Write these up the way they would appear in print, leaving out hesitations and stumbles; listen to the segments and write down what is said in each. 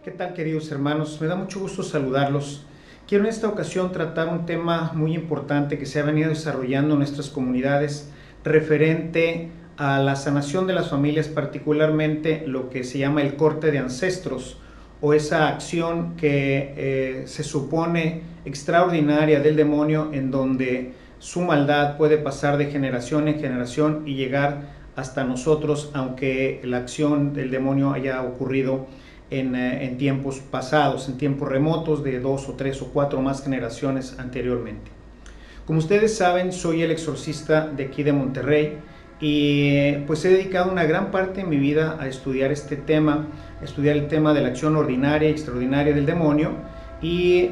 ¿Qué tal, queridos hermanos? Me da mucho gusto saludarlos. Quiero en esta ocasión tratar un tema muy importante que se ha venido desarrollando en nuestras comunidades referente a la sanación de las familias, particularmente lo que se llama el corte de ancestros o esa acción que se supone extraordinaria del demonio, en donde su maldad puede pasar de generación en generación y llegar hasta nosotros, aunque la acción del demonio haya ocurrido en tiempos pasados, en tiempos remotos de 2 o 3 o 4 más generaciones anteriormente. Como ustedes saben, soy el exorcista de aquí de Monterrey y pues he dedicado una gran parte de mi vida a estudiar este tema, a estudiar el tema de la acción ordinaria y extraordinaria del demonio y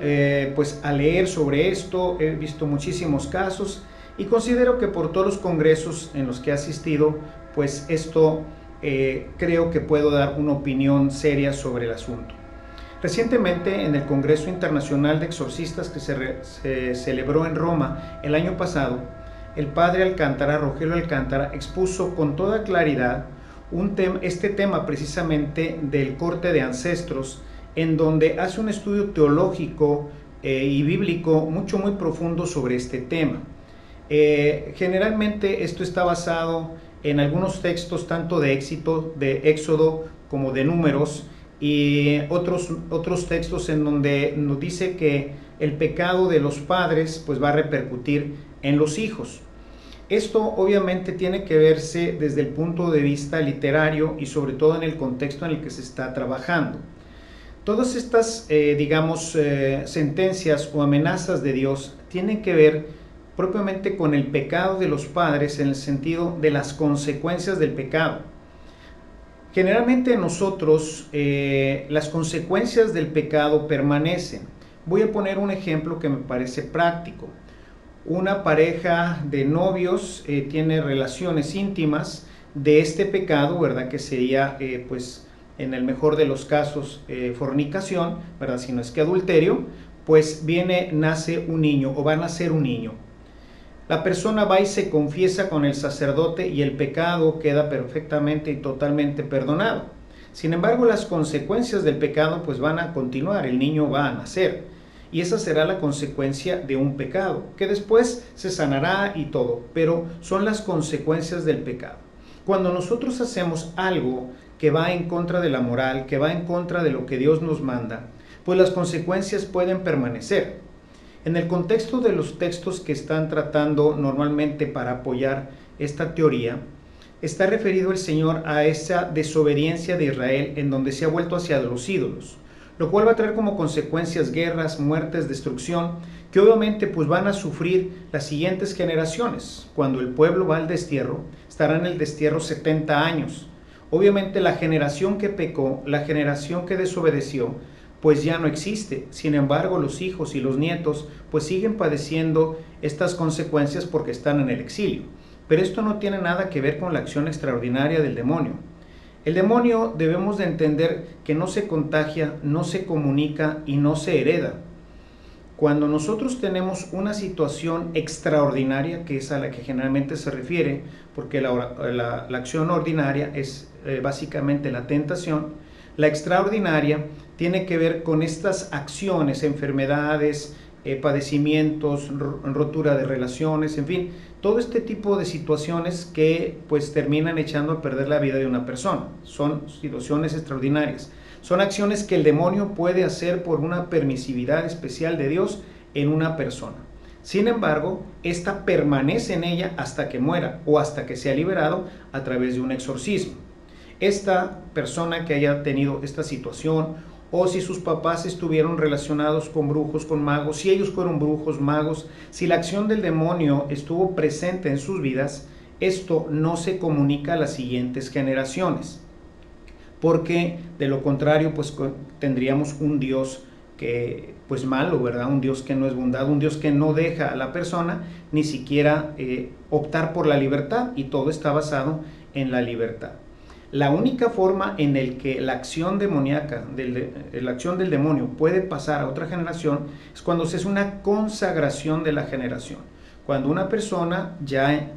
pues a leer sobre esto he visto muchísimos casos y considero que por todos los congresos en los que he asistido, pues esto creo que puedo dar una opinión seria sobre el asunto. Recientemente, en el Congreso Internacional de Exorcistas que se celebró en Roma el año pasado, el padre Alcántara, Rogelio Alcántara, expuso con toda claridad este tema precisamente del corte de ancestros, en donde hace un estudio teológico y bíblico muy profundo sobre este tema. Generalmente esto está basado en algunos textos tanto de Éxodo como de Números, y otros textos en donde nos dice que el pecado de los padres pues va a repercutir en los hijos. Esto obviamente tiene que verse desde el punto de vista literario y sobre todo en el contexto en el que se está trabajando. Todas estas, sentencias o amenazas de Dios tienen que ver propiamente con el pecado de los padres, en el sentido de las consecuencias del pecado. Generalmente nosotros las consecuencias del pecado permanecen. Voy a poner un ejemplo que me parece práctico. Una pareja de novios tiene relaciones íntimas de este pecado, ¿verdad? Que sería, pues, en el mejor de los casos, fornicación, ¿verdad? Si no es que adulterio, pues nace un niño o va a nacer un niño. La persona va y se confiesa con el sacerdote y el pecado queda perfectamente y totalmente perdonado. Sin embargo, las consecuencias del pecado pues van a continuar, el niño va a nacer. Y esa será la consecuencia de un pecado, que después se sanará y todo, pero son las consecuencias del pecado. Cuando nosotros hacemos algo que va en contra de la moral, que va en contra de lo que Dios nos manda, pues las consecuencias pueden permanecer. En el contexto de los textos que están tratando normalmente para apoyar esta teoría, está referido el Señor a esa desobediencia de Israel en donde se ha vuelto hacia los ídolos, lo cual va a traer como consecuencias guerras, muertes, destrucción, que obviamente pues van a sufrir las siguientes generaciones. Cuando el pueblo va al destierro, estará en el destierro 70 años. Obviamente la generación que pecó, la generación que desobedeció, pues ya no existe. Sin embargo, los hijos y los nietos pues siguen padeciendo estas consecuencias porque están en el exilio. Pero esto no tiene nada que ver con la acción extraordinaria del demonio. El demonio debemos de entender que no se contagia, no se comunica y no se hereda. Cuando nosotros tenemos una situación extraordinaria, que es a la que generalmente se refiere, porque la acción ordinaria es básicamente la tentación, la extraordinaria tiene que ver con estas acciones, enfermedades, padecimientos, rotura de relaciones, en fin, todo este tipo de situaciones que pues terminan echando a perder la vida de una persona. Son situaciones extraordinarias. Son acciones que el demonio puede hacer por una permisividad especial de Dios en una persona. Sin embargo, esta permanece en ella hasta que muera o hasta que sea liberado a través de un exorcismo. Esta persona que haya tenido esta situación, o si sus papás estuvieron relacionados con brujos, con magos, si ellos fueron brujos, magos, si la acción del demonio estuvo presente en sus vidas, esto no se comunica a las siguientes generaciones, porque de lo contrario pues tendríamos un Dios que pues malo, ¿verdad? Un Dios que no es bondad, un Dios que no deja a la persona ni siquiera optar por la libertad, y todo está basado en la libertad. La única forma en el que la acción demoníaca, la acción del demonio puede pasar a otra generación es cuando se hace una consagración de la generación. Cuando una persona ya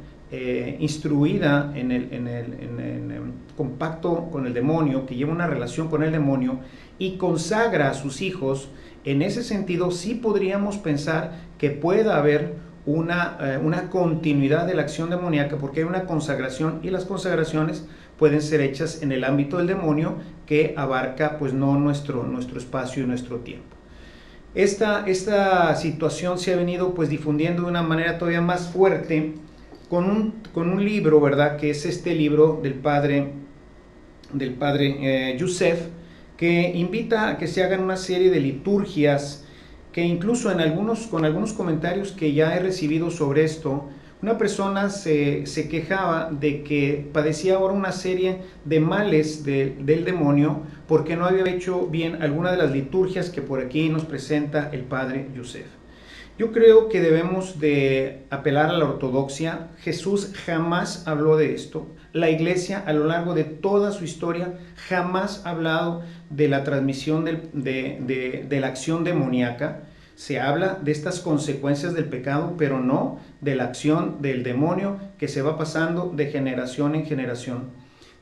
instruida en el compacto con el demonio, que lleva una relación con el demonio, y consagra a sus hijos, en ese sentido sí podríamos pensar que pueda haber una continuidad de la acción demoníaca, porque hay una consagración, y las consagraciones pueden ser hechas en el ámbito del demonio, que abarca pues no nuestro espacio y nuestro tiempo. Esta situación se ha venido pues difundiendo de una manera todavía más fuerte con un libro, ¿verdad? Que es este libro del padre Youssef, que invita a que se hagan una serie de liturgias, que incluso con algunos comentarios que ya he recibido sobre esto, una persona se quejaba de que padecía ahora una serie de males del demonio porque no había hecho bien alguna de las liturgias que por aquí nos presenta el padre Youssef. Yo creo que debemos de apelar a la ortodoxia. Jesús jamás habló de esto. La iglesia a lo largo de toda su historia jamás ha hablado de la transmisión de la acción demoníaca. Se habla de estas consecuencias del pecado, pero no de la acción del demonio que se va pasando de generación en generación.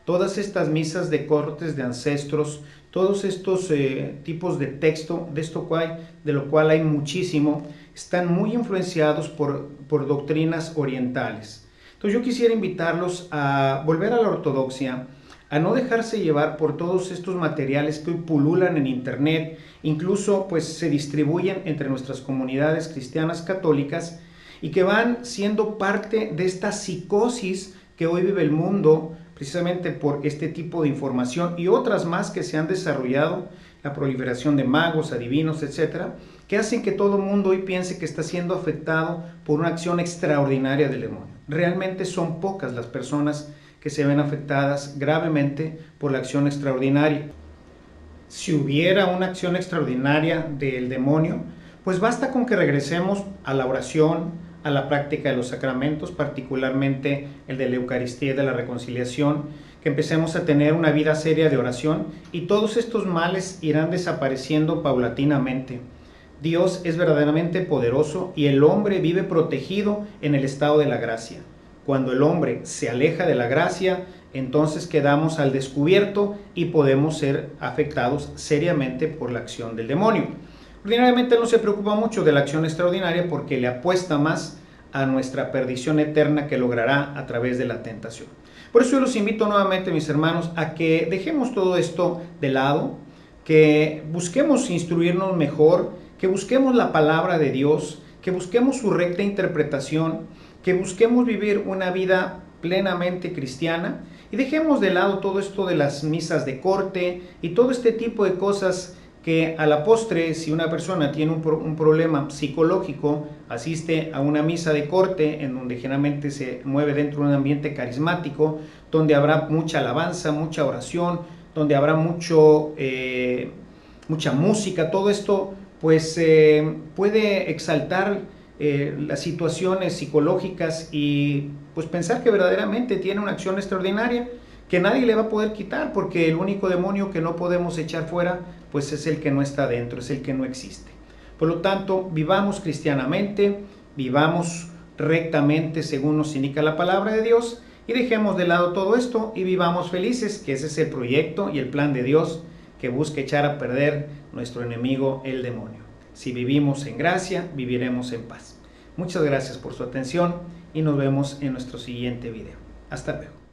Todas estas misas de cortes de ancestros, todos estos tipos de texto, de lo cual hay muchísimo, están muy influenciados por doctrinas orientales. Entonces yo quisiera invitarlos a volver a la ortodoxia, a no dejarse llevar por todos estos materiales que hoy pululan en internet, incluso pues se distribuyen entre nuestras comunidades cristianas católicas y que van siendo parte de esta psicosis que hoy vive el mundo, precisamente por este tipo de información y otras más que se han desarrollado, la proliferación de magos, adivinos, etcétera, que hacen que todo el mundo hoy piense que está siendo afectado por una acción extraordinaria del demonio. Realmente son pocas las personas que se ven afectadas gravemente por la acción extraordinaria. Si hubiera una acción extraordinaria del demonio, pues basta con que regresemos a la oración, a la práctica de los sacramentos, particularmente el de la Eucaristía y de la reconciliación, que empecemos a tener una vida seria de oración y todos estos males irán desapareciendo paulatinamente. Dios es verdaderamente poderoso y el hombre vive protegido en el estado de la gracia. Cuando el hombre se aleja de la gracia, entonces quedamos al descubierto y podemos ser afectados seriamente por la acción del demonio. Ordinariamente no se preocupa mucho de la acción extraordinaria porque le apuesta más a nuestra perdición eterna que logrará a través de la tentación. Por eso yo los invito nuevamente, mis hermanos, a que dejemos todo esto de lado, que busquemos instruirnos mejor, que busquemos la palabra de Dios, que busquemos su recta interpretación, que busquemos vivir una vida plenamente cristiana y dejemos de lado todo esto de las misas de corte y todo este tipo de cosas que a la postre, si una persona tiene un problema psicológico, asiste a una misa de corte en donde generalmente se mueve dentro de un ambiente carismático, donde habrá mucha alabanza, mucha oración, donde habrá mucha música, todo esto pues puede exaltar las situaciones psicológicas y pues pensar que verdaderamente tiene una acción extraordinaria que nadie le va a poder quitar, porque el único demonio que no podemos echar fuera pues es el que no está dentro, es el que no existe. Por lo tanto, vivamos cristianamente, vivamos rectamente según nos indica la palabra de Dios y dejemos de lado todo esto y vivamos felices, que ese es el proyecto y el plan de Dios que busca echar a perder nuestro enemigo, el demonio. Si vivimos en gracia, viviremos en paz. Muchas gracias por su atención y nos vemos en nuestro siguiente video. Hasta luego.